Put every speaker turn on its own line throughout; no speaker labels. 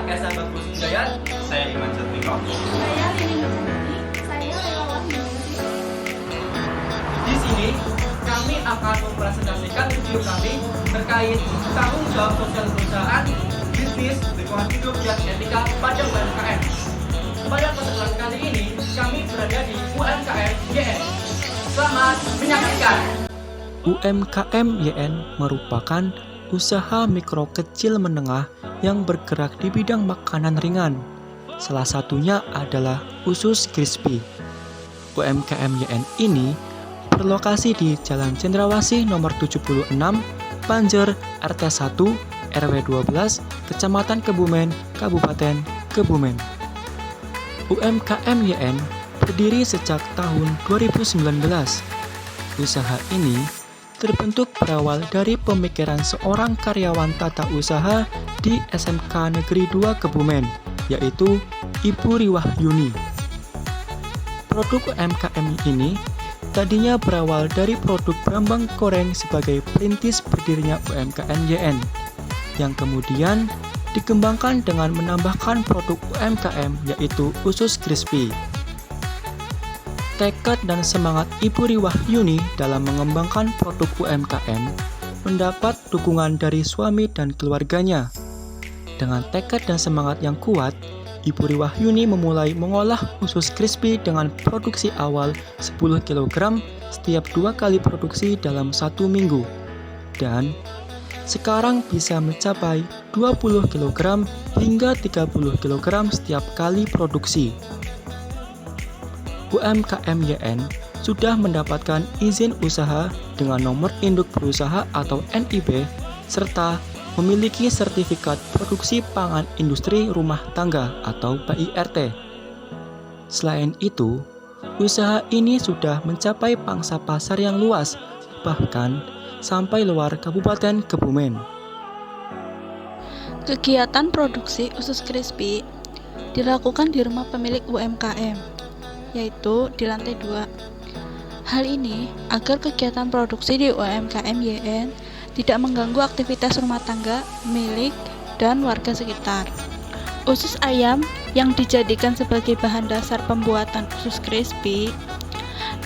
Esa Bagus Hidayat.
Saya Iman Satriko.
Saya Lili Nurjani. Saya relawan Universitas.
Di sini kami akan mempresentasikan video kami terkait tanggung jawab sosial perusahaan, bisnis, lingkungan hidup, dan etika pada UMKM. Pada kesempatan kali ini kami berada di UMKM YN. Selamat menyaksikan.
UMKM YN merupakan usaha mikro kecil menengah yang bergerak di bidang makanan ringan. Salah satunya adalah usus crispy. UMKM YN ini berlokasi di Jalan Cendrawasih nomor 76, Panjer, RT 1, RW 12, Kecamatan Kebumen, Kabupaten Kebumen. UMKM YN berdiri sejak tahun 2019. Usaha ini terbentuk berawal dari pemikiran seorang karyawan tata usaha di SMK Negeri 2 Kebumen, yaitu Ibu Riwahyuni. Produk UMKM ini tadinya berawal dari produk brambang goreng sebagai perintis berdirinya UMKM YN, yang kemudian dikembangkan dengan menambahkan produk UMKM yaitu usus crispy. Tekad dan semangat Ibu Riwahyuni dalam mengembangkan produk UMKM mendapat dukungan dari suami dan keluarganya. Dengan tekad dan semangat yang kuat, Ibu Riwahyuni memulai mengolah usus crispy dengan produksi awal 10 kg setiap 2 kali produksi dalam 1 minggu. Dan sekarang bisa mencapai 20 kg hingga 30 kg setiap kali produksi. UMKM YN sudah mendapatkan izin usaha dengan nomor induk berusaha atau NIB serta memiliki sertifikat produksi pangan industri rumah tangga atau PIRT. Selain itu, usaha ini sudah mencapai pangsa pasar yang luas, bahkan sampai luar Kabupaten Kebumen.
Kegiatan produksi usus crispy dilakukan di rumah pemilik UMKM, yaitu di lantai 2. Hal ini agar kegiatan produksi di UMKM YN tidak mengganggu aktivitas rumah tangga milik dan warga sekitar. Usus ayam yang dijadikan sebagai bahan dasar pembuatan usus crispy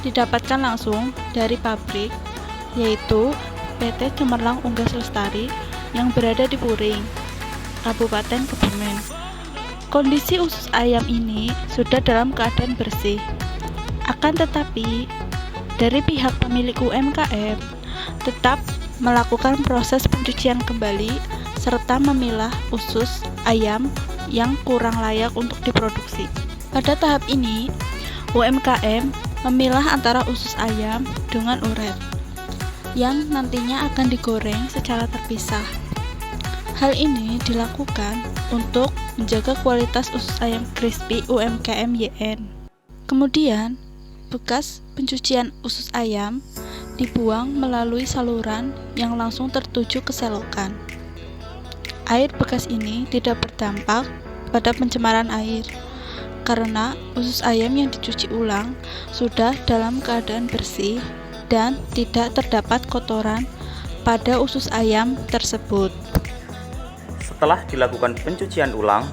didapatkan langsung dari pabrik, yaitu PT Cemerlang Unggas Lestari yang berada di Puring, Kabupaten Kebumen. Kondisi usus ayam ini sudah dalam keadaan bersih. Akan tetapi, dari pihak pemilik UMKM tetap melakukan proses pencucian kembali serta memilah usus ayam yang kurang layak untuk diproduksi. Pada tahap ini, UMKM memilah antara usus ayam dengan uret yang nantinya akan digoreng secara terpisah. Hal ini dilakukan untuk menjaga kualitas usus ayam crispy UMKM YN. Kemudian, bekas pencucian usus ayam dibuang melalui saluran yang langsung tertuju ke selokan. Air bekas ini tidak berdampak pada pencemaran air, karena usus ayam yang dicuci ulang sudah dalam keadaan bersih dan tidak terdapat kotoran pada usus ayam tersebut.
Setelah dilakukan pencucian ulang,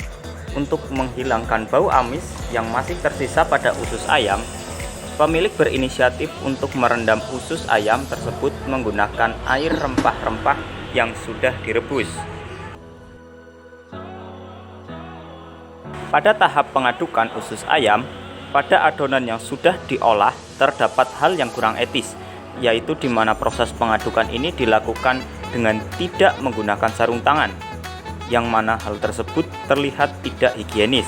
untuk menghilangkan bau amis yang masih tersisa pada usus ayam, pemilik berinisiatif untuk merendam usus ayam tersebut menggunakan air rempah-rempah yang sudah direbus. Pada tahap pengadukan usus ayam, pada adonan yang sudah diolah terdapat hal yang kurang etis, yaitu di mana proses pengadukan ini dilakukan dengan tidak menggunakan sarung tangan, yang mana hal tersebut terlihat tidak higienis.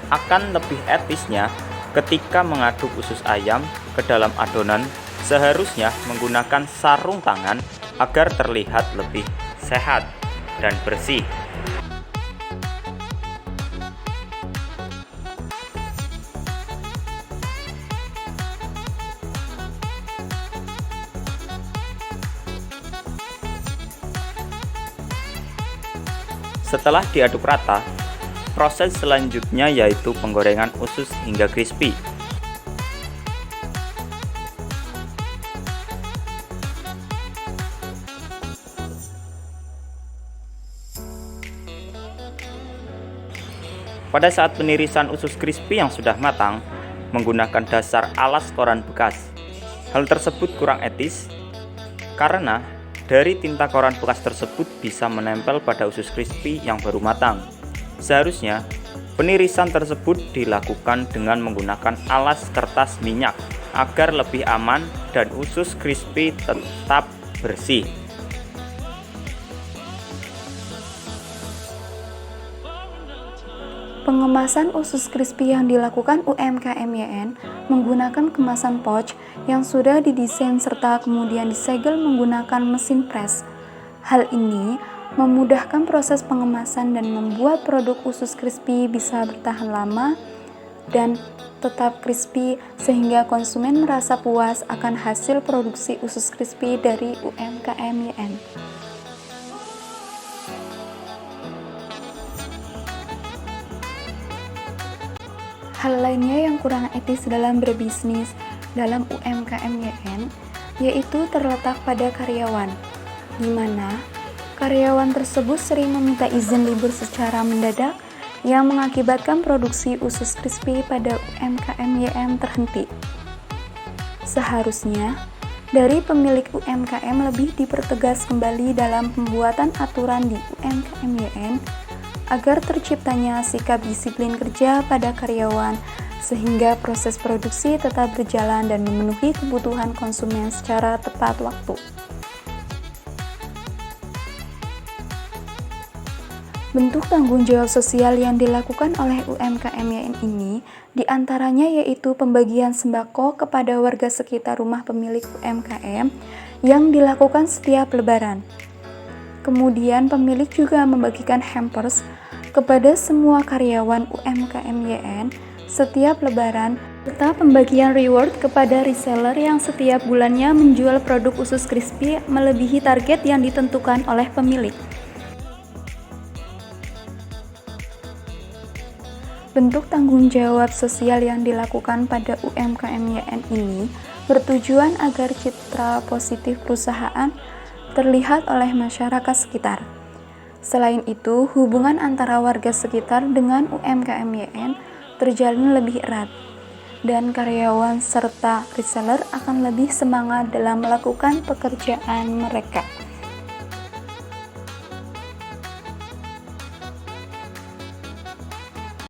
Akan lebih etisnya, ketika mengaduk usus ayam ke dalam adonan, seharusnya menggunakan sarung tangan agar terlihat lebih sehat dan bersih. Setelah diaduk rata, proses selanjutnya yaitu penggorengan usus hingga crispy. Pada saat penirisan usus crispy yang sudah matang menggunakan dasar alas koran bekas, hal tersebut kurang etis karena dari tinta koran bekas tersebut bisa menempel pada usus crispy yang baru matang. Seharusnya penirisan tersebut dilakukan dengan menggunakan alas kertas minyak agar lebih aman dan usus crispy tetap bersih.
Pengemasan usus crispy yang dilakukan UMKM YN menggunakan kemasan pouch yang sudah didesain serta kemudian disegel menggunakan mesin press. Hal ini memudahkan proses pengemasan dan membuat produk usus crispy bisa bertahan lama dan tetap crispy sehingga konsumen merasa puas akan hasil produksi usus crispy dari UMKM YN. Hal lainnya yang kurang etis dalam berbisnis dalam UMKM YN yaitu terletak pada karyawan, di mana karyawan tersebut sering meminta izin libur secara mendadak yang mengakibatkan produksi usus crispy pada UMKM YN terhenti. Seharusnya, dari pemilik UMKM lebih dipertegas kembali dalam pembuatan aturan di UMKM YN agar terciptanya sikap disiplin kerja pada karyawan sehingga proses produksi tetap berjalan dan memenuhi kebutuhan konsumen secara tepat waktu. Bentuk tanggung jawab sosial yang dilakukan oleh UMKM YN ini diantaranya yaitu pembagian sembako kepada warga sekitar rumah pemilik UMKM yang dilakukan setiap lebaran. Kemudian pemilik juga membagikan hampers kepada semua karyawan UMKM YN setiap lebaran serta pembagian reward kepada reseller yang setiap bulannya menjual produk usus crispy melebihi target yang ditentukan oleh pemilik. Bentuk tanggung jawab sosial yang dilakukan pada UMKM YN ini bertujuan agar citra positif perusahaan terlihat oleh masyarakat sekitar. Selain itu, hubungan antara warga sekitar dengan UMKM YN terjalin lebih erat, dan karyawan serta reseller akan lebih semangat dalam melakukan pekerjaan mereka.